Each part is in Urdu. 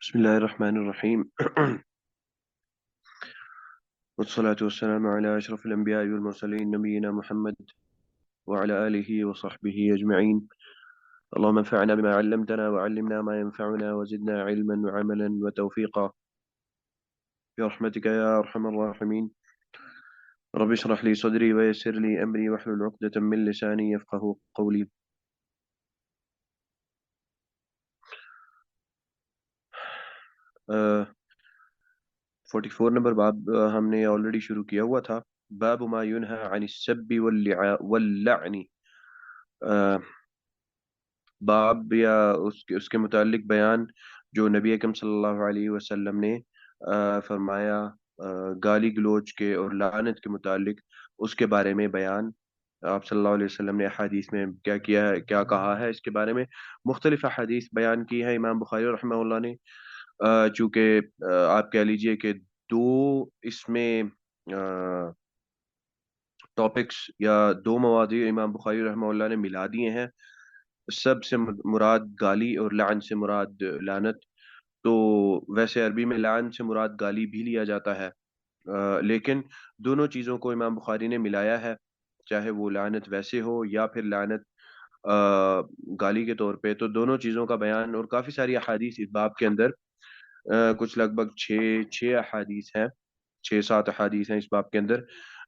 بسم الله الرحمن الرحيم. والصلاة والسلام على أشرف الأنبياء والمرسلين نبينا محمد وعلى آله وصحبه أجمعين. اللهم انفعنا بما علمتنا وعلمنا ما ينفعنا وزدنا علما وعملا وتوفيقا برحمتك يا أرحم الراحمين. رب اشرح لي صدري ويسر لي أمري واحلل عقدة من لساني يفقه قولي. 44 نمبر باب ہم نے آلریڈی شروع کیا ہوا تھا. باب ما ينهى عن السب واللعن. باب یا اس کے متعلق بیان جو نبی اکرم صلی اللہ علیہ وسلم نے فرمایا گالی گلوچ کے اور لعنت کے متعلق، اس کے بارے میں بیان. آپ صلی اللہ علیہ وسلم نے احادیث میں کیا کیا ہے، کیا کہا ہے، اس کے بارے میں مختلف احادیث بیان کی ہے امام بخاری رحمہ اللہ نے. چونکہ آپ کہہ لیجئے کہ دو اس میں ٹاپکس یا دو مواضیع امام بخاری رحمہ اللہ نے ملا دیے ہیں. سب سے مراد گالی اور لعن سے مراد لعنت. تو ویسے عربی میں لعن سے مراد گالی بھی لیا جاتا ہے، لیکن دونوں چیزوں کو امام بخاری نے ملایا ہے، چاہے وہ لعنت ویسے ہو یا پھر لعنت گالی کے طور پہ. تو دونوں چیزوں کا بیان اور کافی ساری احادیث اس باب کے اندر، کچھ لگ بھگ چھ احادیث ہیں، 6-7 احادیث ہیں اس باب کے اندر.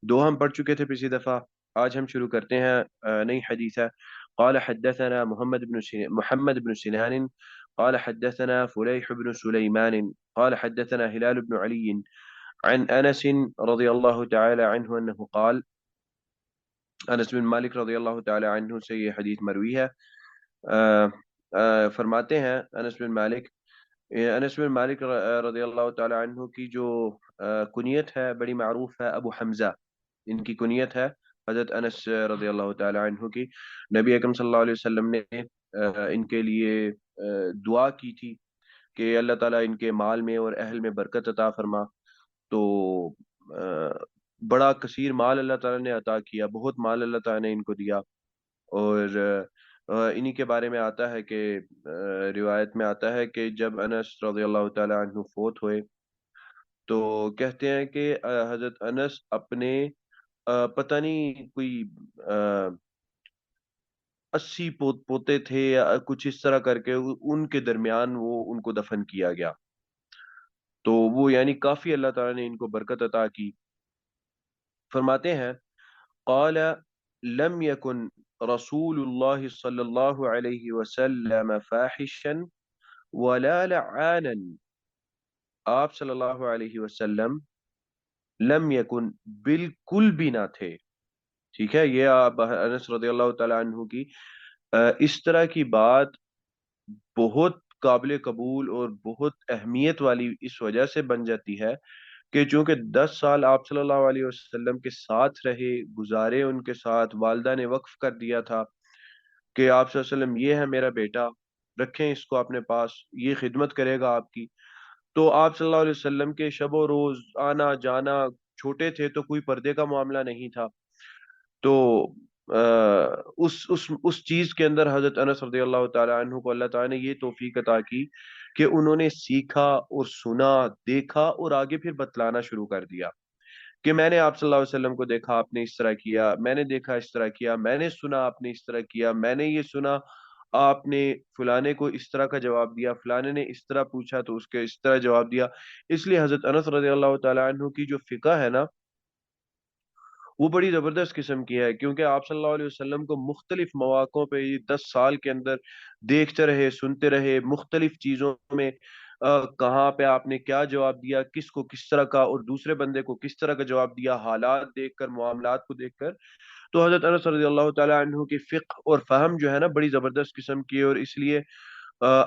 دو ہم پڑھ چکے تھے پچھلی دفعہ. آج ہم شروع کرتے ہیں نئی حدیث ہے. قال حدثنا محمد بن سنان قال حدثنا فليح بن سليمان قال حدثنا هلال بن علي عن أنس رضي الله تعالى عنه أنه قال. انس بن مالک رضی اللہ تعالی عنہ سے یہ حدیث مروی ہے. فرماتے ہیں انس بن مالک رضی اللہ تعالی عنہ کی جو کنیت ہے بڑی معروف ہے، ابو حمزہ ان کی کنیت ہے. حضرت انس رضی اللہ تعالی عنہ کی نبی اکرم صلی اللہ علیہ وسلم نے ان کے لیے دعا کی تھی کہ اللہ تعالیٰ ان کے مال میں اور اہل میں برکت عطا فرما. تو بڑا کثیر مال اللہ تعالیٰ نے عطا کیا، بہت مال اللہ تعالیٰ نے ان کو دیا. اور انہی کے بارے میں آتا ہے کہ روایت میں آتا ہے کہ جب انس رضی اللہ تعالی عنہ فوت ہوئے تو کہتے ہیں کہ حضرت انس اپنے پتہ نہیں کوئی 80 پوتے تھے یا کچھ اس طرح کر کے ان کے درمیان وہ ان کو دفن کیا گیا. تو وہ یعنی کافی اللہ تعالیٰ نے ان کو برکت عطا کی. فرماتے ہیں قال لم يكن رسول الله صلى الله عليه وسلم فاحشا ولا لعانا. آپ صلی اللہ علیہ وسلم لم یکن بالکل بھی نہ تھے. ٹھیک ہے، یہ آپ انس رضی اللہ تعالیٰ عنہ کی اس طرح کی بات بہت قابل قبول اور بہت اہمیت والی اس وجہ سے بن جاتی ہے کہ چونکہ 10 سال آپ صلی اللہ علیہ وسلم کے ساتھ رہے، گزارے ان کے ساتھ، والدہ نے وقف کر دیا تھا کہ آپ صلی اللہ علیہ وسلم یہ ہے میرا بیٹا، رکھیں اس کو اپنے پاس، یہ خدمت کرے گا آپ کی. تو آپ صلی اللہ علیہ وسلم کے شب و روز آنا جانا، چھوٹے تھے تو کوئی پردے کا معاملہ نہیں تھا. تو اس چیز کے اندر حضرت انس رضی اللہ تعالیٰ عنہ کو اللہ تعالیٰ نے یہ توفیق عطا کی کہ انہوں نے سیکھا اور سنا، دیکھا اور آگے پھر بتلانا شروع کر دیا کہ میں نے آپ صلی اللہ علیہ وسلم کو دیکھا آپ نے اس طرح کیا، میں نے دیکھا اس طرح کیا، میں نے سنا آپ نے اس طرح کیا، میں نے یہ سنا آپ نے فلانے کو اس طرح کا جواب دیا، فلانے نے اس طرح پوچھا تو اس کے اس طرح جواب دیا. اس لیے حضرت انس رضی اللہ تعالیٰ عنہ کی جو فقہ ہے نا وہ بڑی زبردست قسم کی ہے، کیونکہ آپ صلی اللہ علیہ وسلم کو مختلف مواقعوں پہ یہ 10 سال کے اندر دیکھتے رہے، سنتے رہے، مختلف چیزوں میں کہاں پہ آپ نے کیا جواب دیا، کس کو کس طرح کا اور دوسرے بندے کو کس طرح کا جواب دیا، حالات دیکھ کر، معاملات کو دیکھ کر. تو حضرت انس رضی اللہ تعالیٰ عنہ کی فقہ اور فہم جو ہے نا بڑی زبردست قسم کی ہے، اور اس لیے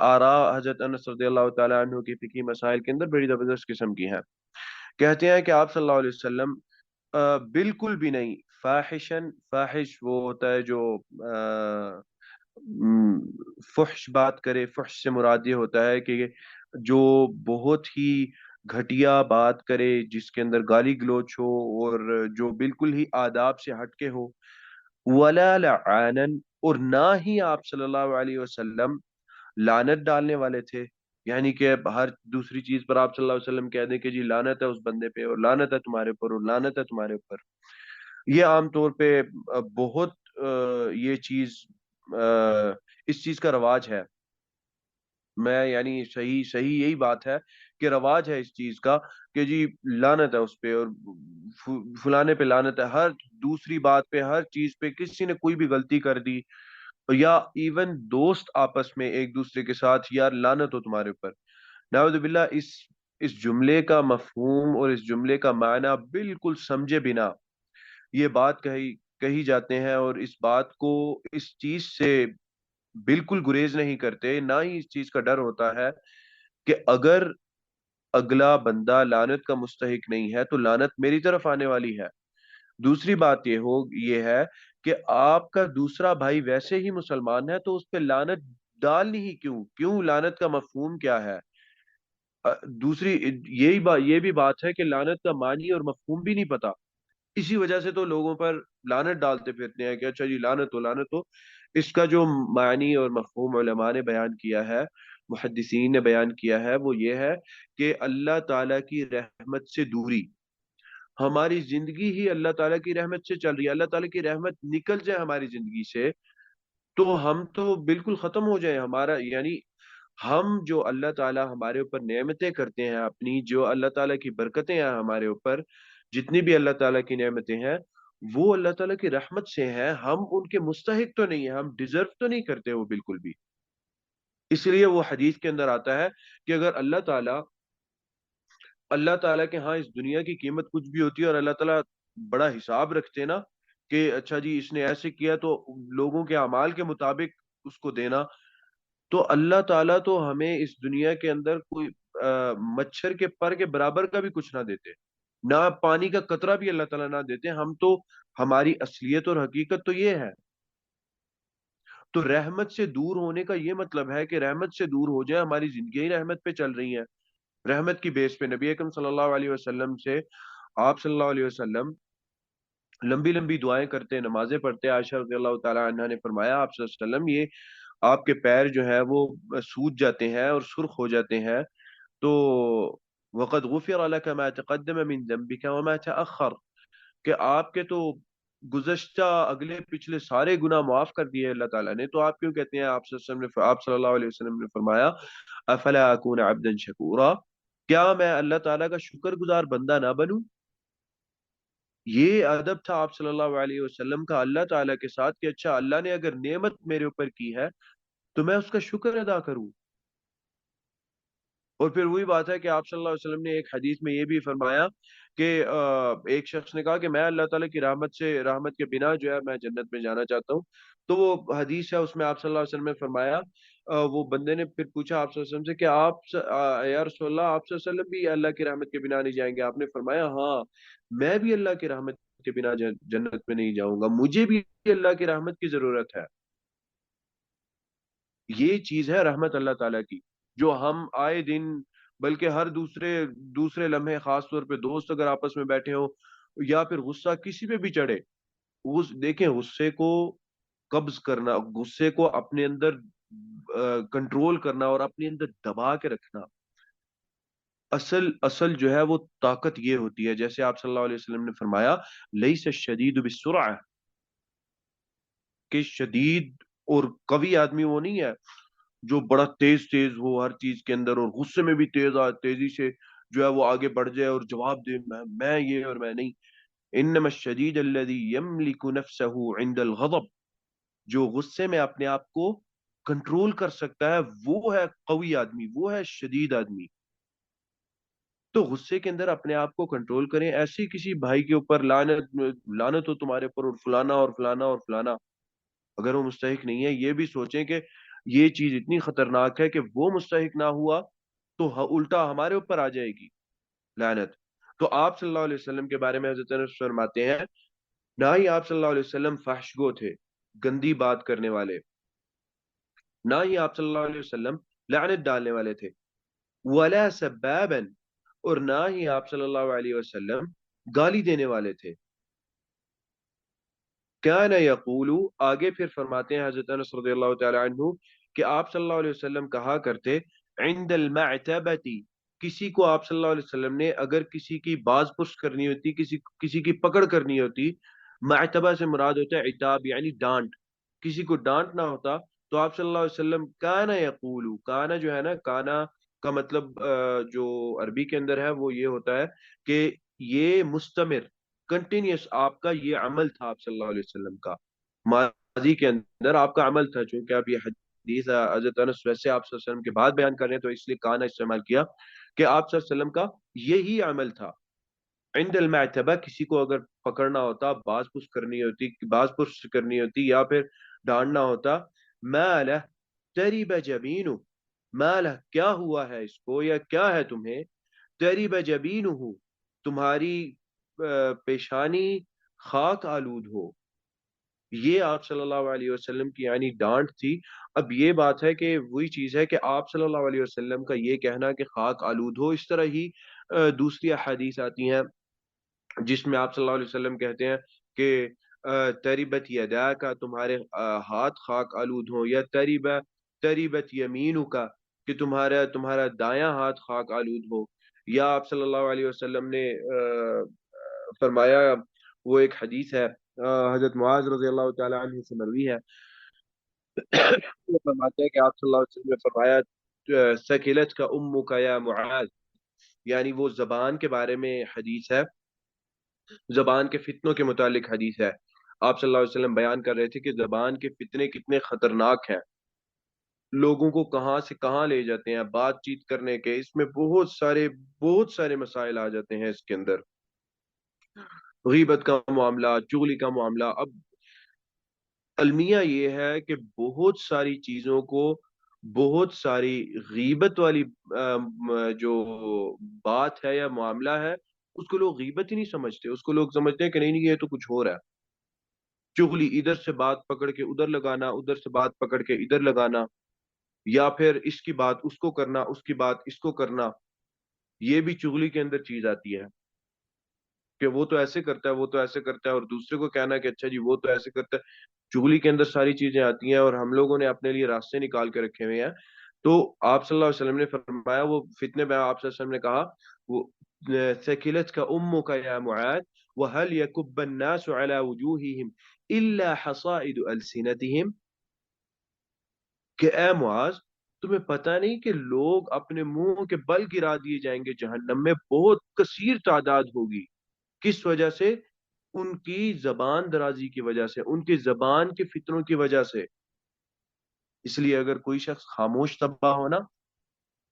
آراء حضرت انس رضی اللہ تعالیٰ عنہ کی فقہی مسائل کے اندر بڑی زبردست قسم کی ہیں. کہتے ہیں کہ آپ صلی اللہ علیہ وسلم بالکل بھی نہیں فاحشن. فاحش وہ ہوتا ہے جو فحش بات کرے. فحش سے مراد یہ ہوتا ہے کہ جو بہت ہی گھٹیا بات کرے، جس کے اندر گالی گلوچ ہو اور جو بالکل ہی آداب سے ہٹ کے ہو. ولا لعانن، اور نہ ہی آپ صلی اللہ علیہ وسلم لعنت ڈالنے والے تھے. یعنی کہ ہر دوسری چیز پر آپ صلی اللہ علیہ وسلم کہہ دیں کہ جی لعنت ہے اس بندے پہ، اور لعنت ہے تمہارے اوپر، اور لعنت ہے تمہارے اوپر. یہ عام طور پہ بہت یہ چیز اس چیز کا رواج ہے. میں یعنی صحیح صحیح یہی بات ہے کہ رواج ہے اس چیز کا کہ جی لعنت ہے اس پہ، اور فلانے پہ لعنت ہے. ہر دوسری بات پہ، ہر چیز پہ کسی نے کوئی بھی غلطی کر دی، یا ایون دوست آپس میں ایک دوسرے کے ساتھ، یار لعنت ہو تمہارے اوپر. نعوذ باللہ. اس جملے کا مفہوم اور اس جملے کا معنی بالکل سمجھے بنا یہ بات کہی جاتے ہیں، اور اس بات کو، اس چیز سے بالکل گریز نہیں کرتے، نہ ہی اس چیز کا ڈر ہوتا ہے کہ اگر اگلا بندہ لعنت کا مستحق نہیں ہے تو لعنت میری طرف آنے والی ہے. دوسری بات یہ ہے کہ آپ کا دوسرا بھائی ویسے ہی مسلمان ہے تو اس پہ لعنت ڈالنی ہی کیوں لعنت کا مفہوم کیا ہے. دوسری یہ بھی بات ہے کہ لعنت کا معنی اور مفہوم بھی نہیں پتا، اسی وجہ سے تو لوگوں پر لعنت ڈالتے پھرتے ہیں کہ اچھا جی لعنت ہو لعنت ہو. اس کا جو معنی اور مفہوم علماء نے بیان کیا ہے، محدثین نے بیان کیا ہے، وہ یہ ہے کہ اللہ تعالیٰ کی رحمت سے دوری. ہماری زندگی ہی اللہ تعالیٰ کی رحمت سے چل رہی ہے، اللہ تعالیٰ کی رحمت نکل جائے ہماری زندگی سے تو ہم تو بالکل ختم ہو جائیں. ہمارا یعنی ہم جو اللہ تعالیٰ ہمارے اوپر نعمتیں کرتے ہیں اپنی، جو اللہ تعالیٰ کی برکتیں ہیں ہمارے اوپر، جتنی بھی اللہ تعالیٰ کی نعمتیں ہیں وہ اللہ تعالیٰ کی رحمت سے ہیں. ہم ان کے مستحق تو نہیں ہیں، ہم ڈیزرو تو نہیں کرتے وہ بالکل بھی. اس لیے وہ حدیث کے اندر آتا ہے کہ اگر اللہ تعالیٰ کے ہاں اس دنیا کی قیمت کچھ بھی ہوتی ہے، اور اللہ تعالیٰ بڑا حساب رکھتے نا کہ اچھا جی اس نے ایسے کیا تو لوگوں کے اعمال کے مطابق اس کو دینا، تو اللہ تعالیٰ تو ہمیں اس دنیا کے اندر کوئی مچھر کے پر کے برابر کا بھی کچھ نہ دیتے، نہ پانی کا قطرہ بھی اللہ تعالیٰ نہ دیتے. ہم تو، ہماری اصلیت اور حقیقت تو یہ ہے. تو رحمت سے دور ہونے کا یہ مطلب ہے کہ رحمت سے دور ہو جائے، ہماری زندگی رحمت پہ چل رہی ہیں، رحمت کی بیس پہ. نبی اکرم صلی اللہ علیہ وسلم سے، آپ صلی اللہ علیہ وسلم لمبی لمبی دعائیں کرتے، نمازیں پڑھتے. عائشہ رضی اللہ تعالی عنہا نے فرمایا آپ صلی اللہ علیہ وسلم یہ آپ کے پیر جو ہے وہ سوج جاتے ہیں اور سرخ ہو جاتے ہیں، تو وقد غفر لك ما تقدم من ذنبك وما تأخر، کہ آپ کے تو گزشتہ اگلے پچھلے سارے گناہ معاف کر دیے اللہ تعالیٰ نے. تو آپ کیوں کہتے ہیں، آپ صلی اللہ علیہ وسلم نے فرمایا افلا اکون عبدا شکورا، کیا میں اللہ تعالیٰ کا شکر گزار بندہ نہ بنوں. یہ ادب تھا آپ صلی اللہ علیہ وسلم کا اللہ تعالیٰ کے ساتھ کہ اچھا اللہ نے اگر نعمت میرے اوپر کی ہے تو میں اس کا شکر ادا کروں. اور پھر وہی بات ہے کہ آپ صلی اللہ علیہ وسلم نے ایک حدیث میں یہ بھی فرمایا کہ ایک شخص نے کہا کہ میں اللہ تعالیٰ کی رحمت کے بنا جو ہے میں جنت میں جانا چاہتا ہوں. تو وہ حدیث ہے، اس میں آپ صلی اللہ علیہ وسلم نے فرمایا، وہ بندے نے پھر پوچھا آپ صلی اللہ علیہ وسلم سے کہ یا رسول اللہ آپ صلی اللہ علیہ وسلم بھی اللہ کی رحمت کے بنا نہیں جائیں گے. آپ نے فرمایا ہاں میں بھی اللہ کی رحمت کے بنا جنت میں نہیں جاؤں گا، مجھے بھی اللہ کی رحمت کی ضرورت ہے. یہ چیز ہے رحمت اللہ تعالیٰ کی، جو ہم آئے دن، بلکہ ہر دوسرے لمحے، خاص طور پہ دوست اگر آپس میں بیٹھے ہوں یا پھر غصہ کسی پہ بھی چڑھے، دیکھیں غصے کو قبض کرنا، غصے کو اپنے اندر کنٹرول کرنا اور اپنے اندر دبا کے رکھنا، اصل جو ہے وہ طاقت یہ ہوتی ہے. جیسے آپ صلی اللہ علیہ وسلم نے فرمایا لیس الشدید بالسرعہ، کہ شدید اور قوی آدمی وہ نہیں ہے جو بڑا تیز تیز ہو ہر چیز کے اندر، اور غصے میں بھی تیزی سے جو ہے وہ آگے بڑھ جائے اور جواب دے میں یہ اور میں نہیں. انما الشدید الذی یملک نفسہ عند الغضب، جو غصے میں اپنے آپ کو کنٹرول کر سکتا ہے وہ ہے قوی آدمی، وہ ہے شدید آدمی. تو غصے کے اندر اپنے آپ کو کنٹرول کریں. ایسی کسی بھائی کے اوپر لعنت ہو تمہارے اوپر، اور فلانا اور فلانا اور فلانا، اگر وہ مستحق نہیں ہے یہ بھی سوچیں کہ یہ چیز اتنی خطرناک ہے کہ وہ مستحق نہ ہوا تو الٹا ہمارے اوپر آ جائے گی لعنت. تو آپ صلی اللہ علیہ وسلم کے بارے میں حضرت انس فرماتے ہیں نہ ہی آپ صلی اللہ علیہ وسلم فحش گو تھے، گندی بات کرنے والے، نہ ہی آپ صلی اللہ علیہ وسلم لعنت ڈالنے والے تھے، ولا سبابا، اور نہ ہی آپ صلی اللہ علیہ وسلم گالی دینے والے تھے. کان یقول، آگے پھر فرماتے ہیں حضرت انس رضی اللہ تعالی عنہ کہ آپ صلی اللہ علیہ وسلم کہا کرتے عند المعتبتی، کسی کو آپ صلی اللہ علیہ وسلم نے اگر کسی کی باز پرس کرنی ہوتی، کسی کی پکڑ کرنی ہوتی، معتبہ سے مراد ہوتا ہے عتاب یعنی ڈانٹ، کسی کو ڈانٹنا ہوتا تو آپ صلی اللہ علیہ وسلم کانا یقول، کانا جو ہے نا، کانا کا مطلب جو عربی کے اندر ہے وہ یہ ہوتا ہے کہ یہ مستمر کنٹینیوس آپ کا یہ عمل تھا آپ صلی اللہ علیہ وسلم کا، ماضی کے اندر آپ کا عمل تھا، چونکہ آپ یہ حدیث حضرت انس ویسے آپ صلی اللہ علیہ وسلم کے بعد بیان کر رہے ہیں تو اس لیے کانا استعمال کیا کہ آپ صلی اللہ علیہ وسلم کا یہی عمل تھا، عند المعتبہ کسی کو اگر پکڑنا ہوتا، باز پرس کرنی ہوتی یا پھر ڈانٹنا ہوتا، مالہ تریب جبینہ، مالہ کیا ہوا ہے اس کو یا کیا ہے تمہیں، تریب جبینہ تمہاری پیشانی خاک آلود ہو، یہ آپ صلی اللہ علیہ وسلم کی یعنی ڈانٹ تھی۔ اب یہ بات ہے کہ وہی چیز ہے کہ آپ صلی اللہ علیہ وسلم کا یہ کہنا کہ خاک آلود ہو، اس طرح ہی دوسری احادیث آتی ہیں جس میں آپ صلی اللہ علیہ وسلم کہتے ہیں کہ تریبت یدا کا، تمہارے ہاتھ خاک آلود ہوں، یا تریبت یمینو کا کہ تمہارا دایاں ہاتھ خاک آلود ہو، یا آپ صلی اللہ علیہ وسلم نے فرمایا، وہ ایک حدیث ہے حضرت معاذ رضی اللہ تعالی عنہ سے مروی ہے، وہ فرماتے ہیں کہ آپ صلی اللہ علیہ وسلم نے فرمایا سکلت کا امو کا یا معاذ، یعنی وہ زبان کے بارے میں حدیث ہے، زبان کے فتنوں کے متعلق حدیث ہے، آپ صلی اللہ علیہ وسلم بیان کر رہے تھے کہ زبان کے فتنے کتنے خطرناک ہیں، لوگوں کو کہاں سے کہاں لے جاتے ہیں بات چیت کرنے کے، اس میں بہت سارے مسائل آ جاتے ہیں اس کے اندر، غیبت کا معاملہ، چغلی کا معاملہ۔ اب المیہ یہ ہے کہ بہت ساری چیزوں کو، بہت ساری غیبت والی جو بات ہے یا معاملہ ہے، اس کو لوگ غیبت ہی نہیں سمجھتے، اس کو لوگ سمجھتے ہیں کہ نہیں نہیں یہ تو کچھ ہو رہا ہے، چغلی ادھر سے بات پکڑ کے ادھر لگانا، ادھر سے بات پکڑ کے ادھر لگانا، یا پھر اس کی بات اس کو کرنا، اس کی بات اس کو کرنا، یہ بھی چغلی کے اندر چیز آتی ہے کہ وہ تو ایسے کرتا ہے، وہ تو ایسے کرتا ہے، اور دوسرے کو کہنا کہ اچھا جی وہ تو ایسے کرتا ہے، چغلی کے اندر ساری چیزیں آتی ہیں اور ہم لوگوں نے اپنے لیے راستے نکال کے رکھے ہوئے ہیں۔ تو آپ صلی اللہ علیہ وسلم نے فرمایا وہ فتنے میں آپ صلی اللہ علیہ وسلم نے کہا وہ ثقلت کا امو کا یا معاذ وهل يكب الناس على وجوههم الا حصائد السنتهم، کہ اے معاذ تمہیں پتہ نہیں کہ لوگ اپنے منہ کے بل گرا دیے جائیں گے جہنم میں، بہت کثیر تعداد ہوگی، کس وجہ سے؟ ان کی زبان درازی کی وجہ سے، ان کی زبان کے فتنوں کی وجہ سے۔ اس لیے اگر کوئی شخص خاموش طبع ہو نا،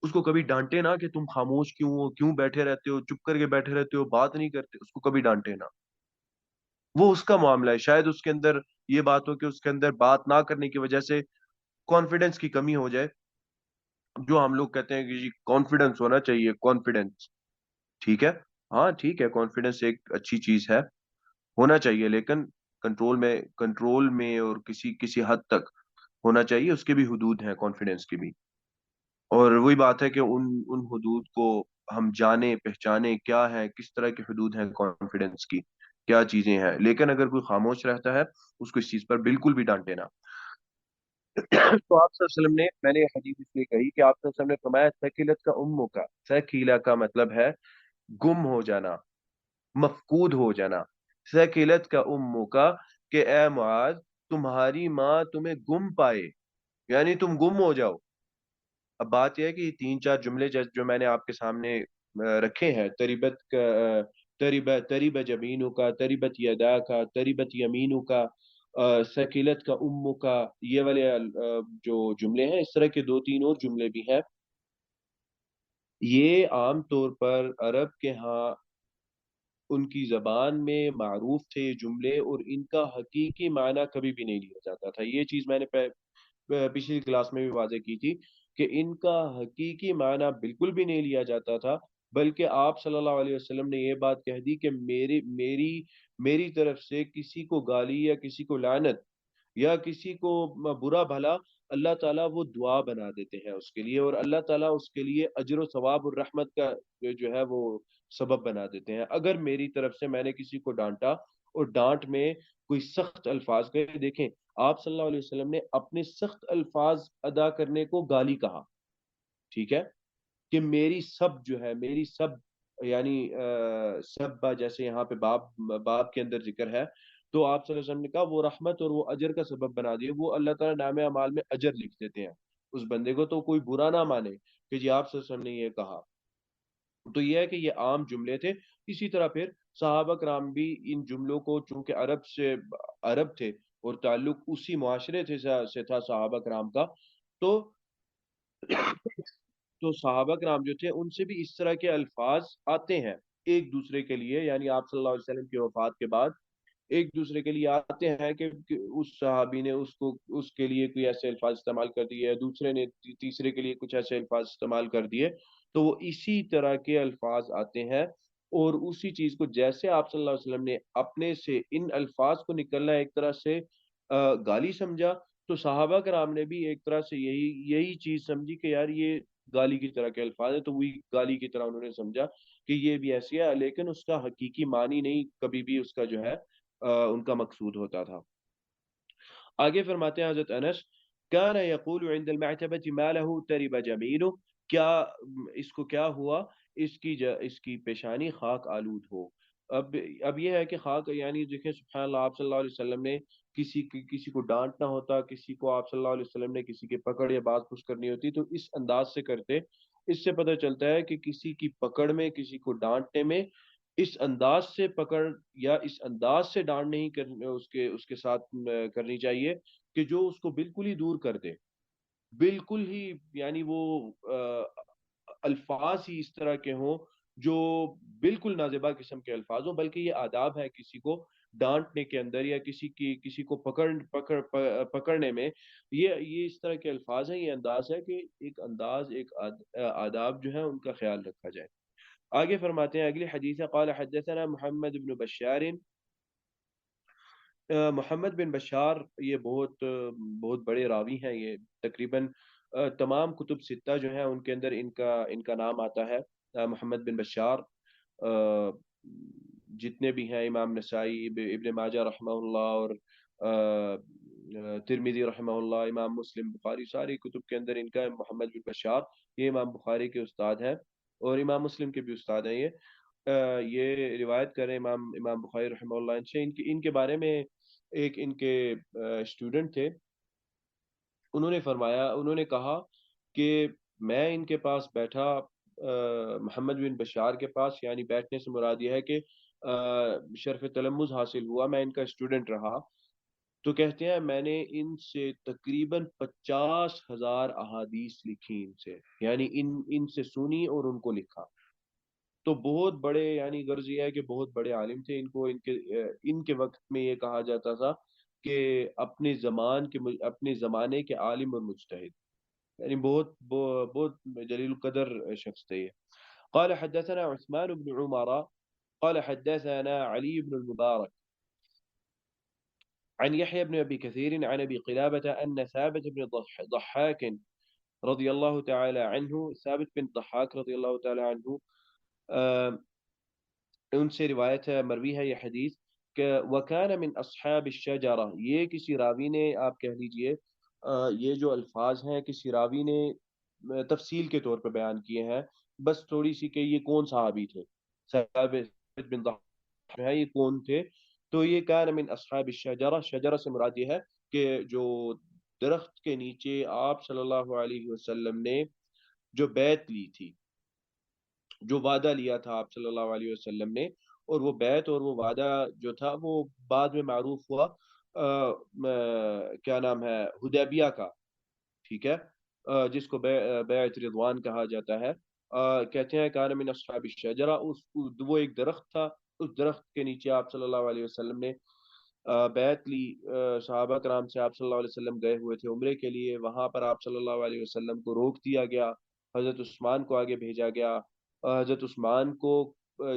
اس کو کبھی ڈانٹے نا کہ تم خاموش کیوں ہو، کیوں بیٹھے رہتے ہو، چپ کر کے بیٹھے رہتے ہو، بات نہیں کرتے، اس کو کبھی ڈانٹے نا، وہ اس کا معاملہ ہے، شاید اس کے اندر یہ بات ہو کہ اس کے اندر بات نہ کرنے کی وجہ سے کانفیڈنس کی کمی ہو جائے، جو ہم لوگ کہتے ہیں کہ جی کانفیڈنس ہونا چاہیے، کانفیڈنس ٹھیک ہے، ہاں ٹھیک ہے، کانفیڈنس ایک اچھی چیز ہے، ہونا چاہیے، لیکن کنٹرول میں اور کسی کسی حد تک ہونا چاہیے، اس کے بھی حدود ہیں کانفیڈنس کے بھی، اور وہی بات ہے کہ ان حدود کو ہم جانیں پہچانیں کیا ہے، کس طرح کے حدود ہیں کانفیڈنس کی، کیا چیزیں ہیں، لیکن اگر کوئی خاموش رہتا ہے اس کو اس چیز پر بالکل بھی ڈانٹے نا۔ تو آپ صلی اللہ علیہ وسلم نے، میں نے یہ حدیث اس لیے کہی کہ آپ صلی اللہ علیہ وسلم نے فرمایا ثقلت کا امو کا، ثقیلہ کا مطلب ہے گم ہو جانا، مفقود ہو جانا، ثقلت کا امو کا کہ اے معاذ تمہاری ماں تمہیں گم پائے، یعنی تم گم ہو جاؤ۔ اب بات یہ ہے کہ یہ تین چار جملے جو میں نے آپ کے سامنے رکھے ہیں، تریبت کا تریب جبینو کا، تریبت یدا کا، تریبت یمینو کا، ثقلت کا امو کا، یہ والے جو جملے ہیں، اس طرح کے دو تین اور جملے بھی ہیں، یہ عام طور پر عرب کے ہاں ان کی زبان میں معروف تھے یہ جملے، اور ان کا حقیقی معنی کبھی بھی نہیں لیا جاتا تھا، یہ چیز میں نے پچھلی کلاس میں بھی واضح کی تھی کہ ان کا حقیقی معنی بالکل بھی نہیں لیا جاتا تھا، بلکہ آپ صلی اللہ علیہ وسلم نے یہ بات کہہ دی کہ میری طرف سے کسی کو گالی یا کسی کو لعنت یا کسی کو برا بھلا، اللہ تعالیٰ وہ دعا بنا دیتے ہیں اس کے لیے، اور اللہ تعالیٰ اس کے لیے اجر و ثواب اور رحمت کا جو ہے وہ سبب بنا دیتے ہیں۔ اگر میری طرف سے میں نے کسی کو ڈانٹا اور ڈانٹ میں کوئی سخت الفاظ کہے، دیکھیں آپ صلی اللہ علیہ وسلم نے اپنے سخت الفاظ ادا کرنے کو گالی کہا، ٹھیک ہے، کہ میری سب جو ہے، میری سب یعنی سب جیسے یہاں پہ باب کے اندر ذکر ہے، تو آپ صلی اللہ علیہ وسلم نے کہا وہ رحمت اور وہ اجر کا سبب بنا دیے، وہ اللہ تعالیٰ نام اعمال میں اجر لکھ دیتے ہیں اس بندے کو، تو کوئی برا نہ مانے کہ جی آپ صلی اللہ علیہ وسلم نے یہ کہا۔ تو یہ ہے کہ یہ عام جملے تھے۔ اسی طرح پھر صحابہ کرام بھی ان جملوں کو، چونکہ عرب تھے اور تعلق اسی معاشرے سے تھا صحابہ کرام کا، تو تو صحابہ کرام جو تھے ان سے بھی اس طرح کے الفاظ آتے ہیں ایک دوسرے کے لیے، یعنی آپ صلی اللہ علیہ وسلم کی وفات کے بعد ایک دوسرے کے لیے آتے ہیں کہ اس صحابی نے اس کے لیے کوئی ایسے الفاظ استعمال کر دیے، دوسرے نے تیسرے کے لیے کچھ ایسے الفاظ استعمال کر دیے، تو وہ اسی طرح کے الفاظ آتے ہیں، اور اسی چیز کو جیسے آپ صلی اللہ علیہ وسلم نے اپنے سے ان الفاظ کو نکلنا ایک طرح سے گالی سمجھا، تو صحابہ کرام نے بھی ایک طرح سے یہی چیز سمجھی کہ یار یہ گالی کی طرح کے الفاظ ہیں، تو وہی گالی کی طرح انہوں نے سمجھا کہ یہ بھی ایسی ہے، لیکن اس کا حقیقی معنی نہیں کبھی بھی اس کا جو ہے ان کا مقصود ہوتا تھا۔ آگے فرماتے ہیں حضرت انس، کان یقول عند المعتبة ما له ترب جبینہ، کیا اس کو کیا ہوا، اس کی پیشانی خاک آلود ہو۔ اب یہ ہے کہ خاک یعنی دیکھیں سبحان اللہ، آپ صلی اللہ علیہ وسلم نے کسی کو ڈانٹنا ہوتا، کسی کو آپ صلی اللہ علیہ وسلم نے کسی کے پکڑ یا بات پوچھ کرنی ہوتی تو اس انداز سے کرتے۔ اس سے پتہ چلتا ہے کہ کسی کی پکڑ میں، کسی کو ڈانٹنے میں اس انداز سے پکڑ یا اس انداز سے ڈانٹ نہیں کرنے اس کے ساتھ کرنی چاہیے کہ جو اس کو بالکل ہی دور کر دے، بالکل ہی یعنی وہ الفاظ ہی اس طرح کے ہوں جو بالکل نازیبا قسم کے الفاظ ہوں، بلکہ یہ آداب ہے کسی کو ڈانٹنے کے اندر یا کسی کو پکڑنے میں، یہ اس طرح کے الفاظ ہیں، یہ انداز ہے کہ ایک انداز، آداب جو ہے ان کا خیال رکھا جائے۔ آگے فرماتے ہیں اگلی حدیث ہے، قال حدثنا محمد بن بشار، محمد بن بشار یہ بہت بڑے راوی ہیں، یہ تقریباً تمام کتب ستہ جو ہیں ان کے اندر ان کا نام آتا ہے، محمد بن بشار، آ، جتنے بھی ہیں امام نسائی، ابن ماجہ رحمہ اللہ، اور ترمذی رحمہ اللہ، امام مسلم، بخاری، ساری کتب کے اندر ان کا محمد بن بشار، یہ امام بخاری کے استاد ہیں اور امام مسلم کے بھی استاد ہیں، یہ روایت کریں امام بخاری رحمہ اللہ ان سے، ان کے بارے میں ایک ان کے اسٹوڈنٹ تھے، انہوں نے کہا کہ میں ان کے پاس بیٹھا، محمد بن بشار کے پاس، یعنی بیٹھنے سے مراد یہ ہے کہ شرف تلمذ حاصل ہوا، میں ان کا اسٹوڈنٹ رہا، تو کہتے ہیں میں نے ان سے تقریباً 50,000 احادیث لکھی، ان سے یعنی ان سے سنی اور ان کو لکھا، تو بہت بڑے، یعنی غرض یہ ہے کہ بہت بڑے عالم تھے، ان کے وقت میں یہ کہا جاتا تھا کہ اپنے زمانے کے عالم اور مجتہد، یعنی بہت جلیل القدر شخص تھے یہ۔ قال حدثنا عثمان بن عمر قال حدثنا علي بن المبارك عن يحيى بن أبي كثير عن أبي قلابة أن ثابت بن ضحاك رضي الله تعالى عنه، ثابت بن ضحاك رضي الله تعالى عنه ان سے روایت ہے، مروی ہے یہ حدیث کہ وَكَانَ مِنْ أَصْحَابِ الشَّجَرَةِ، یہ کسی راوی نے، آپ کہہ لیجئے یہ جو الفاظ ہیں کسی راوی نے تفصیل کے طور پہ بیان کیے ہیں، بس تھوڑی سی کہ یہ کون صحابی تھے، ثابت بن ضحاک ہے، یہ کون تھے، تو یہ كَانَ مِنْ أَصْحَابِ الشَّجَرَةِ، شجرہ سے مراد یہ ہے کہ جو درخت کے نیچے آپ صلی اللہ علیہ وسلم نے جو بیعت لی تھی، جو وعدہ لیا تھا آپ صلی اللہ علیہ وسلم نے، اور وہ بیعت اور وہ وعدہ جو تھا وہ بعد میں معروف ہوا کیا نام ہے، حدیبیہ کا، ٹھیک ہے، جس کو بیعت رضوان کہا جاتا ہے، کہتے ہیں کان من اصحاب الشجرہ، وہ ایک درخت تھا، اس درخت کے نیچے آپ صلی اللہ علیہ وسلم نے بیعت لی، صحابہ کرام سے آپ صلی اللہ علیہ وسلم گئے ہوئے تھے عمرے کے لیے، وہاں پر آپ صلی اللہ علیہ وسلم کو روک دیا گیا، حضرت عثمان کو آگے بھیجا گیا، حضرت عثمان کو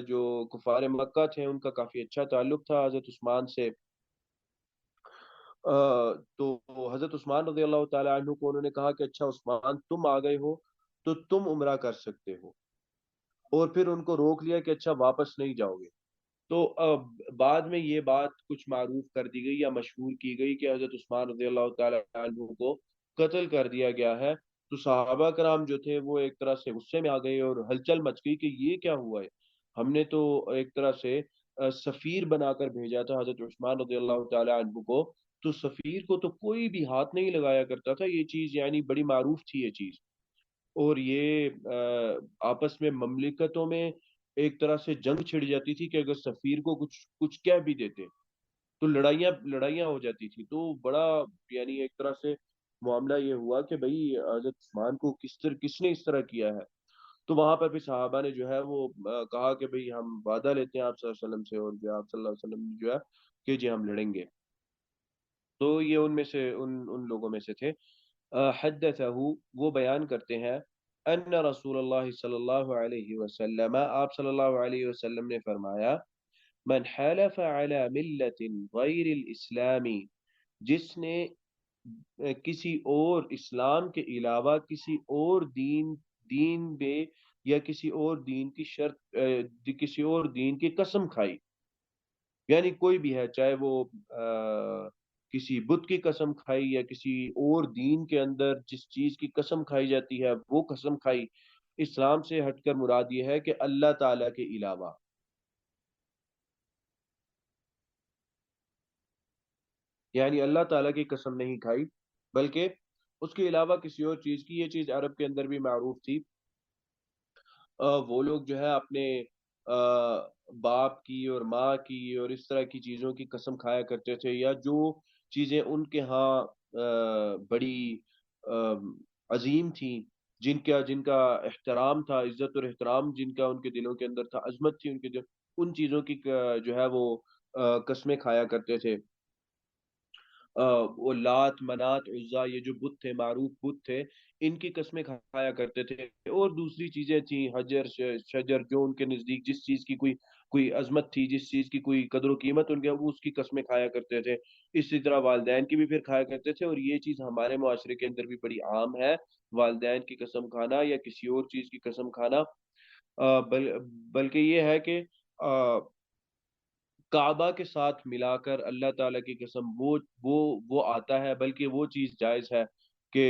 جو کفار مکہ تھے ان کا کافی اچھا تعلق تھا حضرت عثمان سے، تو حضرت عثمان رضی اللہ تعالی عنہ کو انہوں نے کہا کہ اچھا عثمان تم آ گئے ہو تو تم عمرہ کر سکتے ہو، اور پھر ان کو روک لیا کہ اچھا واپس نہیں جاؤ گے، تو بعد میں یہ بات کچھ معروف کر دی گئی یا مشہور کی گئی کہ حضرت عثمان رضی اللہ تعالی عنہ کو قتل کر دیا گیا ہے، تو صحابہ کرام جو تھے وہ ایک طرح سے غصے میں آ گئے اور ہلچل مچ گئی کہ یہ کیا ہوا ہے، ہم نے تو ایک طرح سے سفیر بنا کر بھیجا تھا حضرت عثمان رضی اللہ تعالی عنہ کو، تو سفیر کو تو کوئی بھی ہاتھ نہیں لگایا کرتا تھا، یہ چیز یعنی بڑی معروف تھی یہ چیز، اور یہ آپس میں مملکتوں میں ایک طرح سے جنگ چھڑ جاتی تھی کہ اگر سفیر کو کچھ کچھ کہہ بھی دیتے تو لڑائیاں لڑائیاں ہو جاتی تھی، تو بڑا یعنی ایک طرح سے معاملہ یہ ہوا کہ بھئی حضرت عثمان کو کس نے اس طرح کیا ہے، تو وہاں پر بھی صحابہ نے جو ہے وہ کہا کہ بھئی ہم وعدہ لیتے ہیں آپ صلی اللہ علیہ وسلم سے، اور جو آپ صلی اللہ علیہ وسلم جو ہے کہ جی ہم لڑیں گے، تو یہ ان میں سے ان لوگوں میں سے تھے۔ حدثہ، وہ بیان کرتے ہیں، ان رسول اللہ صلی اللہ علیہ وسلم، آپ صلی اللہ علیہ وسلم نے فرمایا، من حلف علی ملت غیر الاسلامی، جس نے کسی اور اسلام کے علاوہ کسی اور دین بے یا کسی اور دین کی کسی اور دین کی قسم کھائی، یعنی کوئی بھی ہے چاہے وہ کسی بت کی قسم کھائی یا کسی اور دین کے اندر جس چیز کی قسم کھائی جاتی ہے وہ قسم کھائی، اسلام سے ہٹ کر مراد یہ ہے کہ اللہ تعالی کے علاوہ، یعنی اللہ تعالیٰ کی قسم نہیں کھائی بلکہ اس کے علاوہ کسی اور چیز کی، یہ چیز عرب کے اندر بھی معروف تھی، وہ لوگ جو ہے اپنے باپ کی اور ماں کی اور اس طرح کی چیزوں کی قسم کھایا کرتے تھے، یا جو چیزیں ان کے ہاں بڑی آ، عظیم تھیں، جن کا احترام تھا، عزت اور احترام جن کا ان کے دلوں کے اندر تھا، عظمت تھی ان کے دل، ان چیزوں کی جو ہے وہ قسمیں کھایا کرتے تھے، وہ لات منات عزا یہ جو بت تھے، معروف بت تھے، ان کی قسمیں کھایا کرتے تھے، اور دوسری چیزیں تھیں حجر شجر، جو ان کے نزدیک جس چیز کی کوئی عظمت تھی، جس چیز کی کوئی قدر و قیمت ان کے، وہ اس کی قسمیں کھایا کرتے تھے، اسی طرح والدین کی بھی پھر کھایا کرتے تھے، اور یہ چیز ہمارے معاشرے کے اندر بھی بڑی عام ہے، والدین کی قسم کھانا یا کسی اور چیز کی قسم کھانا، بلکہ یہ ہے کہ کعبہ کے ساتھ ملا کر اللہ تعالیٰ کی قسم، وہ آتا ہے، بلکہ وہ چیز جائز ہے کہ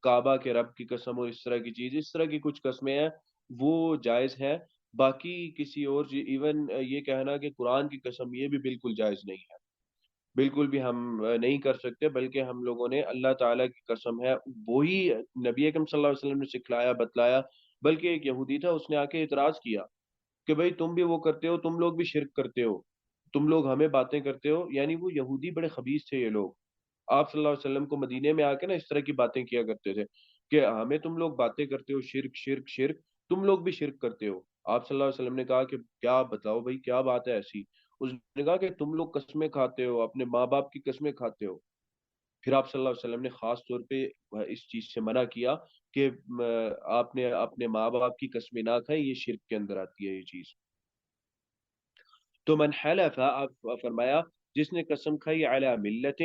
کعبہ کے رب کی قسم اور اس طرح کی چیز، اس طرح کی کچھ قسمیں ہیں وہ جائز ہیں، باقی کسی اور چیز، ایون یہ کہنا کہ قرآن کی قسم، یہ بھی بالکل جائز نہیں ہے، بالکل بھی ہم نہیں کر سکتے، بلکہ ہم لوگوں نے اللہ تعالیٰ کی قسم ہے وہی نبی اکرم صلی اللہ علیہ وسلم نے سکھلایا بتلایا، بلکہ ایک یہودی تھا، اس نے آ کے اعتراض کیا کہ بھائی تم بھی وہ کرتے ہو، تم لوگ بھی شرک کرتے ہو، تم لوگ ہمیں باتیں کرتے ہو، یعنی وہ یہودی بڑے خبیث تھے یہ لوگ، آپ صلی اللہ علیہ وسلم کو مدینے میں آ کے نا اس طرح کی باتیں کیا کرتے تھے کہ ہمیں تم لوگ باتیں کرتے ہو، شرک شرک شرک، تم لوگ بھی شرک کرتے ہو، آپ صلی اللہ علیہ وسلم نے کہا کہ کیا بتاؤ بھائی کیا بات ہے ایسی، اس نے کہا کہ تم لوگ قسمیں کھاتے ہو، اپنے ماں باپ کی قسمیں کھاتے ہو، پھر آپ صلی اللہ علیہ وسلم نے خاص طور پہ اس چیز سے منع کیا کہ آپ نے اپنے ماں باپ کی قسمیں نہ کھائیں، یہ شرک کے اندر آتی ہے یہ چیز، تو من حلف، آپ فرمایا جس نے قسم کھائی علی ملت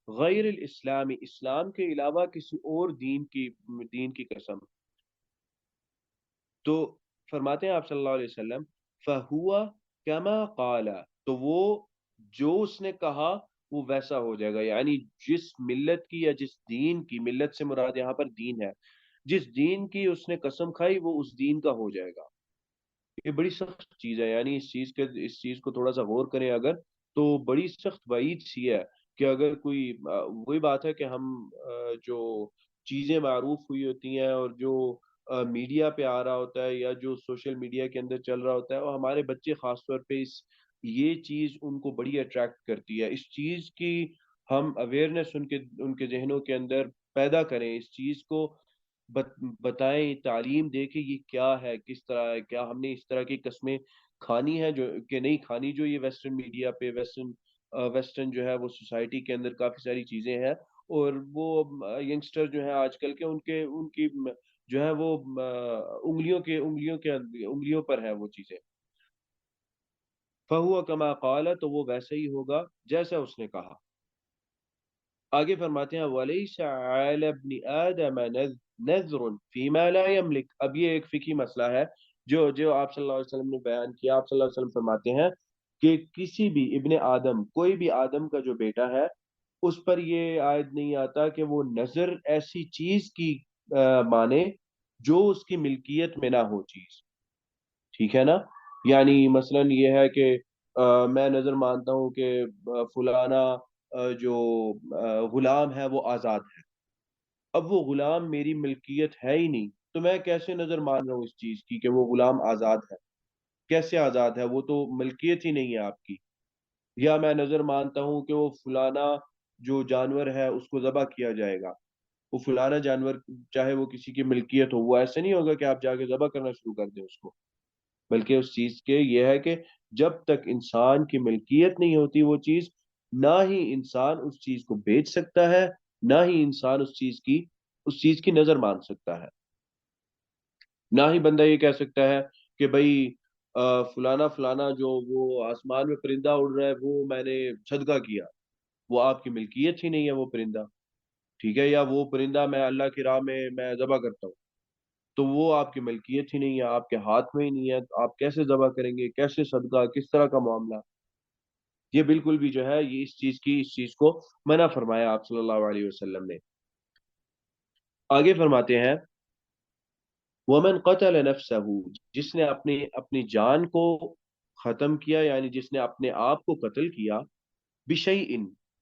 غیر الاسلام، اسلام کے علاوہ کسی اور دین کی قسم، تو فرماتے ہیں آپ صلی اللہ علیہ وسلم، فہوا کما قال، تو وہ جو اس نے کہا وہ ویسا ہو جائے گا، یعنی جس ملت کی یا جس دین کی، ملت سے مراد یہاں پر دین ہے، جس دین کی اس نے قسم کھائی وہ اس دین کا ہو جائے گا، یہ بڑی سخت چیز ہے، یعنی اس چیز کو تھوڑا سا غور کریں اگر، تو بڑی سخت وعید سی ہے کہ اگر کوئی وہی بات ہے کہ ہم جو چیزیں معروف ہوئی ہوتی ہیں اور جو میڈیا پہ آ رہا ہوتا ہے یا جو سوشل میڈیا کے اندر چل رہا ہوتا ہے، اور ہمارے بچے خاص طور پہ یہ چیز ان کو بڑی اٹریکٹ کرتی ہے، اس چیز کی ہم اویئرنیس ان کے ذہنوں کے اندر پیدا کریں، اس چیز کو بتائیں، تعلیم دے کہ یہ کیا ہے، کس طرح ہے، کیا ہم نے اس طرح کی قسمیں کھانی ہے جو کہ نہیں کھانی، جو یہ ویسٹرن میڈیا پہ ویسٹرن جو ہے وہ سوسائٹی کے اندر کافی ساری چیزیں ہیں، اور وہ ینگسٹر جو ہیں آج کل کے، ان کی جو ہے وہ انگلیوں پر ہے وہ چیزیں، فہو کما قال، تو وہ ویسے ہی ہوگا جیسا اس نے کہا، آگے فرماتے ہیں وَلَيْسَ عَلَى ابْنِ آدَمَ نَذْرٌ فِي مَا لَا يَمْلِكُ، اب یہ ایک فقہی مسئلہ ہے جو آپ صلی اللہ علیہ وسلم نے بیان کیا، آپ صلی اللہ علیہ وسلم فرماتے ہیں کہ کسی بھی ابن آدم، کوئی بھی آدم کا جو بیٹا ہے، اس پر یہ عائد نہیں آتا کہ وہ نظر ایسی چیز کی مانے جو اس کی ملکیت میں نہ ہو چیز، ٹھیک ہے نا؟ یعنی مثلا یہ ہے کہ میں نظر مانتا ہوں کہ فلانا جو غلام ہے وہ آزاد ہے، اب وہ غلام میری ملکیت ہے ہی نہیں، تو میں کیسے نظر مان رہا ہوں اس چیز کی کہ وہ غلام آزاد ہے؟ کیسے آزاد ہے؟ وہ تو ملکیت ہی نہیں ہے آپ کی۔ یا میں نظر مانتا ہوں کہ وہ فلانا جو جانور ہے اس کو ذبح کیا جائے گا، وہ فلانا جانور چاہے وہ کسی کی ملکیت ہو، وہ ایسے نہیں ہوگا کہ آپ جا کے ذبح کرنا شروع کر دیں اس کو، بلکہ اس چیز کے یہ ہے کہ جب تک انسان کی ملکیت نہیں ہوتی وہ چیز، نہ ہی انسان اس چیز کو بیچ سکتا ہے، نہ ہی انسان اس چیز کی نظر مان سکتا ہے۔ نہ ہی بندہ یہ کہہ سکتا ہے کہ بھائی فلانا فلانا جو وہ آسمان میں پرندہ اڑ رہا ہے وہ میں نے صدقہ کیا، وہ آپ کی ملکیت ہی نہیں ہے وہ پرندہ، ٹھیک ہے؟ یا وہ پرندہ میں اللہ کی راہ میں میں ذبح کرتا ہوں، تو وہ آپ کی ملکیت ہی نہیں ہے، آپ کے ہاتھ میں ہی نہیں ہے، تو آپ کیسے ذبح کریں گے؟ کیسے صدقہ؟ کس طرح کا معاملہ؟ یہ بالکل بھی جو ہے یہ اس چیز کو منع فرمایا آپ صلی اللہ علیہ وسلم نے۔ آگے فرماتے ہیں ومن قتل نفسه، جس نے اپنی جان کو ختم کیا، یعنی جس نے اپنے آپ کو قتل کیا، بشیء،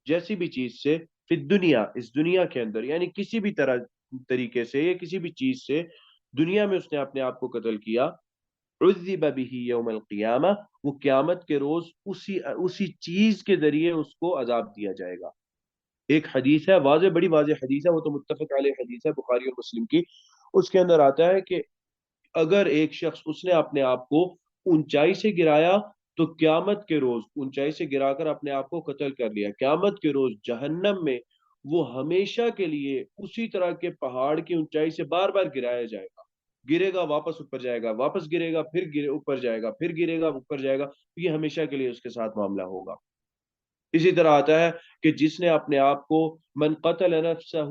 جیسی بھی چیز سے، فی الدنیا، اس دنیا کے اندر، یعنی کسی بھی طریقے سے یا کسی بھی چیز سے دنیا میں اس نے اپنے آپ کو قتل کیا، عذب به یوم القیامہ، وہ قیامت کے روز اسی چیز کے ذریعے اس کو عذاب دیا جائے گا۔ ایک حدیث ہے واضح، بڑی واضح حدیث ہے، وہ تو متفق علیہ حدیث ہے بخاری اور مسلم کی، اس کے اندر آتا ہے کہ اگر ایک شخص اس نے اپنے آپ کو اونچائی سے گرایا، تو قیامت کے روز اونچائی سے گرا کر اپنے آپ کو قتل کر لیا، قیامت کے روز جہنم میں وہ ہمیشہ کے لیے اسی طرح کے پہاڑ کی اونچائی سے بار بار گرایا جائے گا، گرے گا واپس اوپر جائے گا، واپس گرے گا پھر گرے اوپر جائے گا، پھر گرے گا اوپر جائے گا، یہ ہمیشہ کے لیے اس کے ساتھ معاملہ ہوگا۔ اسی طرح آتا ہے کہ جس نے اپنے آپ کو، من قتل نفسہ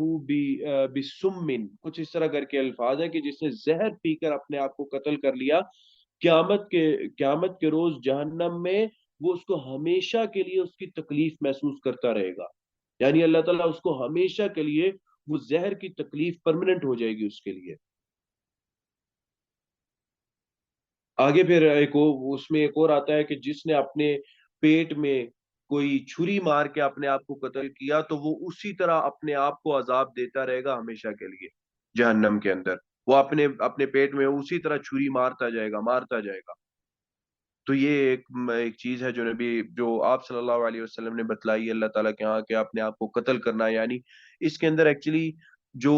بسم، کچھ اس طرح کر کے الفاظ ہے کہ جس نے زہر پی کر اپنے آپ کو قتل کر لیا، قیامت کے روز جہنم میں وہ اس کو ہمیشہ کے لیے اس کی تکلیف محسوس کرتا رہے گا، یعنی اللہ تعالیٰ اس کو ہمیشہ کے لیے وہ زہر کی تکلیف پرماننٹ ہو جائے گی اس کے لیے۔ آگے پھر اس میں ایک اور آتا ہے کہ جس نے اپنے پیٹ میں کوئی چھری مار کے اپنے آپ کو قتل کیا، تو وہ اسی طرح اپنے آپ کو عذاب دیتا رہے گا ہمیشہ کے لیے جہنم کے اندر، وہ اپنے اپنے پیٹ میں اسی طرح چھری مارتا جائے گا، مارتا جائے گا۔ تو یہ ایک چیز ہے جو آپ صلی اللہ علیہ وسلم نے بتلائی اللہ تعالیٰ کے ہاں، کہ اپنے آپ کو قتل کرنا، یعنی اس کے اندر ایکچولی جو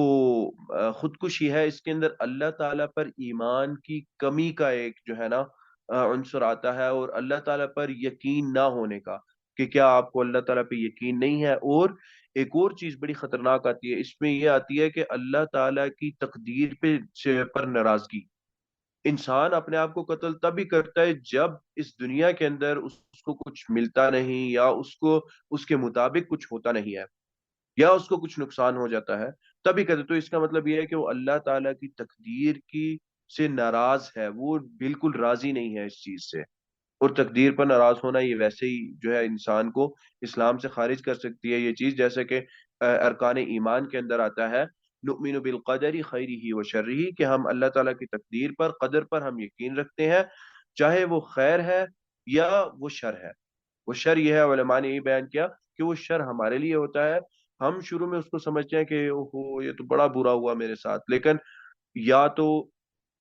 خودکشی ہے، اس کے اندر اللہ تعالیٰ پر ایمان کی کمی کا ایک جو ہے نا عنصر آتا ہے، اور اللہ تعالیٰ پر یقین نہ ہونے کا، کہ کیا آپ کو اللہ تعالیٰ پہ یقین نہیں ہے؟ اور ایک اور چیز بڑی خطرناک آتی ہے اس میں، یہ آتی ہے کہ اللہ تعالیٰ کی تقدیر پر ناراضگی۔ انسان اپنے آپ کو قتل تب ہی کرتا ہے جب اس دنیا کے اندر اس کو کچھ ملتا نہیں، یا اس کے مطابق کچھ ہوتا نہیں ہے، یا اس کو کچھ نقصان ہو جاتا ہے، تبھی کرتے۔ تو اس کا مطلب یہ ہے کہ وہ اللہ تعالیٰ کی تقدیر کی سے ناراض ہے، وہ بالکل راضی نہیں ہے اس چیز سے۔ اور تقدیر پر ناراض ہونا یہ ویسے ہی جو ہے انسان کو اسلام سے خارج کر سکتی ہے یہ چیز، جیسے کہ ارکان ایمان کے اندر آتا ہے نؤمن بالقدر خیرہ و شرہ، کہ ہم اللہ تعالیٰ کی تقدیر پر، قدر پر ہم یقین رکھتے ہیں، چاہے وہ خیر ہے یا وہ شر ہے۔ وہ شر یہ ہے، علماء نے یہ بیان کیا کہ وہ شر ہمارے لیے ہوتا ہے، ہم شروع میں اس کو سمجھتے ہیں کہ اوہو یہ تو بڑا برا ہوا میرے ساتھ، لیکن یا تو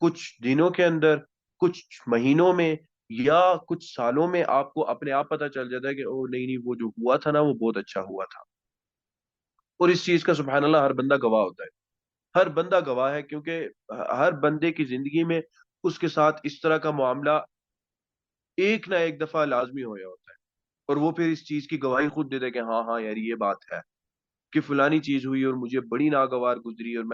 کچھ دنوں کے اندر، کچھ مہینوں میں، یا کچھ سالوں میں آپ کو اپنے آپ پتہ چل جاتا ہے کہ او نہیں نہیں، وہ جو ہوا تھا نا وہ بہت اچھا ہوا تھا۔ اور اس چیز کا سبحان اللہ ہر بندہ گواہ ہوتا ہے، ہر بندہ گواہ ہے، کیونکہ ہر بندے کی زندگی میں اس کے ساتھ اس طرح کا معاملہ ایک نہ ایک دفعہ لازمی ہویا ہوتا ہے، اور وہ پھر اس چیز کی گواہی خود دیتا ہے کہ ہاں ہاں یار یہ بات ہے کہ فلانی چیز ہوئی اور مجھے بڑی ناگوار گزری، اور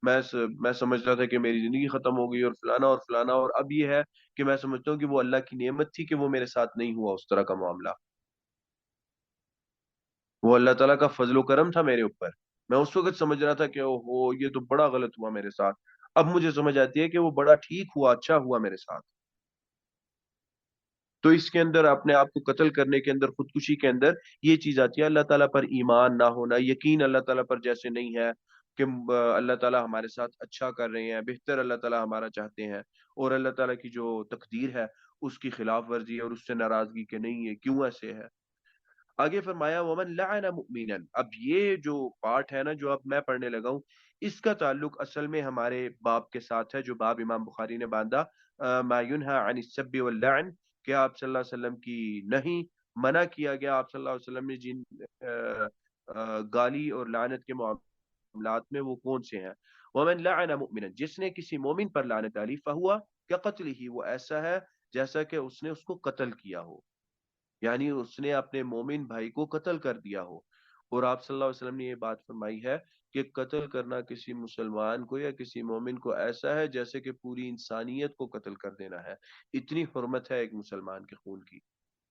میں سمجھ رہا تھا کہ میری زندگی ختم ہو گئی، اور فلانا اور فلانا، اور اب یہ ہے کہ میں سمجھتا ہوں کہ وہ اللہ کی نعمت تھی کہ وہ میرے ساتھ نہیں ہوا اس طرح کا معاملہ، وہ اللہ تعالیٰ کا فضل و کرم تھا میرے اوپر۔ میں اس وقت سمجھ رہا تھا کہ اوہو یہ تو بڑا غلط ہوا میرے ساتھ، اب مجھے سمجھ آتی ہے کہ وہ بڑا ٹھیک ہوا، اچھا ہوا میرے ساتھ۔ تو اس کے اندر اپنے آپ کو قتل کرنے کے اندر، خودکشی کے اندر، یہ چیز آتی ہے اللہ تعالیٰ پر ایمان نہ ہونا، یقین اللہ تعالیٰ پر جیسے نہیں ہے، کہ اللہ تعالیٰ ہمارے ساتھ اچھا کر رہے ہیں، بہتر اللہ تعالیٰ ہمارا چاہتے ہیں، اور اللہ تعالیٰ کی جو تقدیر ہے اس کی خلاف ورزی ہے اور اس سے ناراضگی کہ نہیں ہے، کیوں ایسے ہے؟ آگے فرمایا ومن لعن مؤمنا، اب یہ جو پارٹ ہے نا جو اب میں پڑھنے لگا ہوں، اس کا تعلق اصل میں ہمارے باب کے ساتھ ہے جو باب امام بخاری نے باندھا، ما ینہى عن السب واللعن، کہ آپ صلی اللہ علیہ وسلم کی نہیں منع کیا گیا، آپ صلی اللہ علیہ وسلم نے جن گالی اور لعنت کے معاملات میں وہ کون سے ہیں؟ ومن لعن مؤمنا، جس نے کسی مومن پر لعنت ڈالی فہوا کقتلہ، وہ ایسا ہے جیسا کہ اس نے اس کو قتل کیا ہو، یعنی اس نے اپنے مومن بھائی کو قتل کر دیا ہو۔ اور آپ صلی اللہ علیہ وسلم نے یہ بات فرمائی ہے کہ قتل کرنا کسی مسلمان کو یا کسی مومن کو ایسا ہے جیسے کہ پوری انسانیت کو قتل کر دینا ہے، اتنی حرمت ہے ایک مسلمان کے خون کی۔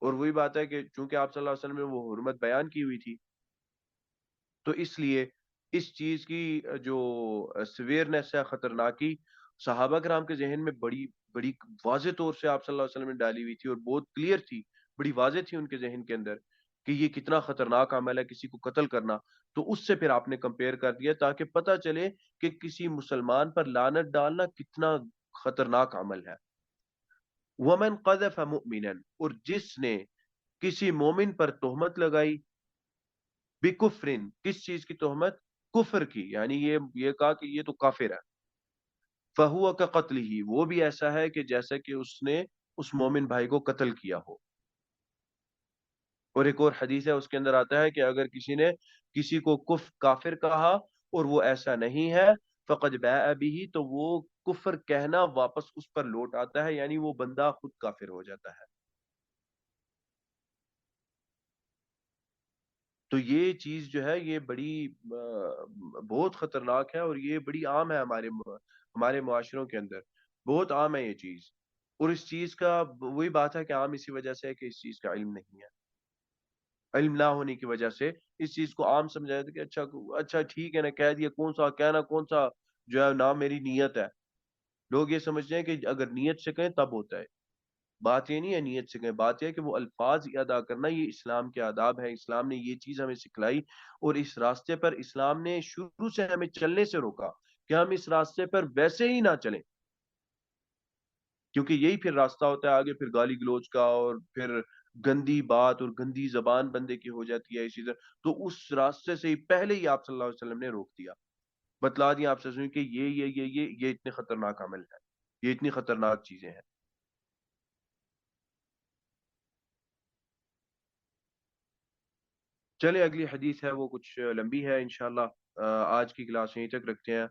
اور وہی بات ہے کہ چونکہ آپ صلی اللہ علیہ وسلم نے وہ حرمت بیان کی ہوئی تھی، تو اس لیے اس چیز کی جو سویئرنیس ہے، خطرناکی، صحابہ کرام کے ذہن میں بڑی بڑی واضح طور سے آپ صلی اللہ علیہ وسلم نے ڈالی ہوئی تھی اور بہت کلیئر تھی، بڑی واضح تھی ان کے ذہن کے اندر کہ یہ کتنا خطرناک عمل ہے کسی کو قتل کرنا۔ تو اس سے پھر آپ نے کمپیئر کر دیا تاکہ پتہ چلے کہ کسی مسلمان پر لعنت ڈالنا کتنا خطرناک عمل ہے۔ ومن قذف مؤمنا، اور جس نے کسی مومن پر تہمت لگائی، بکفرن، کس چیز کی تہمت؟ کفر کی، یعنی یہ کہا کہ یہ تو کافر ہے، فہو کا قتل ہی، وہ بھی ایسا ہے کہ جیسا کہ اس نے اس مومن بھائی کو قتل کیا ہو۔ اور ایک اور حدیث ہے اس کے اندر آتا ہے کہ اگر کسی نے کسی کو کافر کہا اور وہ ایسا نہیں ہے، فقد باء به، تو وہ کفر کہنا واپس اس پر لوٹ آتا ہے، یعنی وہ بندہ خود کافر ہو جاتا ہے۔ تو یہ چیز جو ہے یہ بڑی بہت خطرناک ہے اور یہ بڑی عام ہے ہمارے معاشروں کے اندر، بہت عام ہے یہ چیز۔ اور اس چیز کا وہی بات ہے کہ عام اسی وجہ سے ہے کہ اس چیز کا علم نہیں ہے، علم نہ ہونے کی وجہ سے اس چیز کو عام سمجھا جاتا ہے کہ اچھا اچھا ٹھیک ہے نا، کہہ دیا، کون سا کہنا، کون سا جو ہے نام میری نیت ہے۔ لوگ یہ سمجھتے ہیں کہ اگر نیت سے کہیں تب ہوتا ہے، بات یہ نہیں ہے نیت سے کہیں، بات یہ ہے کہ وہ الفاظ ادا کرنا یہ اسلام کے آداب ہے، اسلام نے یہ چیز ہمیں سکھلائی، اور اس راستے پر اسلام نے شروع سے ہمیں چلنے سے روکا کہ ہم اس راستے پر ویسے ہی نہ چلیں، کیونکہ یہی پھر راستہ ہوتا ہے آگے پھر گالی گلوچ کا، اور پھر گندی بات اور گندی زبان بندے کی ہو جاتی ہے اسی طرح۔ تو اس راستے سے ہی پہلے ہی آپ صلی اللہ علیہ وسلم نے روک دیا، بتلا دیا آپ سے کہ یہ اتنے خطرناک عمل ہے، یہ اتنی خطرناک چیزیں ہیں۔ چلے اگلی حدیث ہے وہ کچھ لمبی ہے انشاءاللہ، آج کی کلاس یہیں تک رکھتے ہیں۔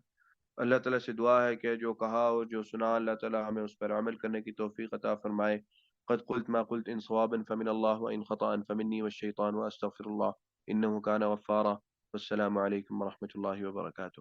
اللہ تعالیٰ سے دعا ہے کہ جو کہا اور جو سنا اللہ تعالیٰ ہمیں اس پر عمل کرنے کی توفیق عطا فرمائے۔ قد قلت ما قلت ان صوابا فمن اللہ وان خطأ فمنی والشیطان واستغفر اللہ انه كان غفارا، والسلام علیکم ورحمۃ اللہ وبرکاتہ۔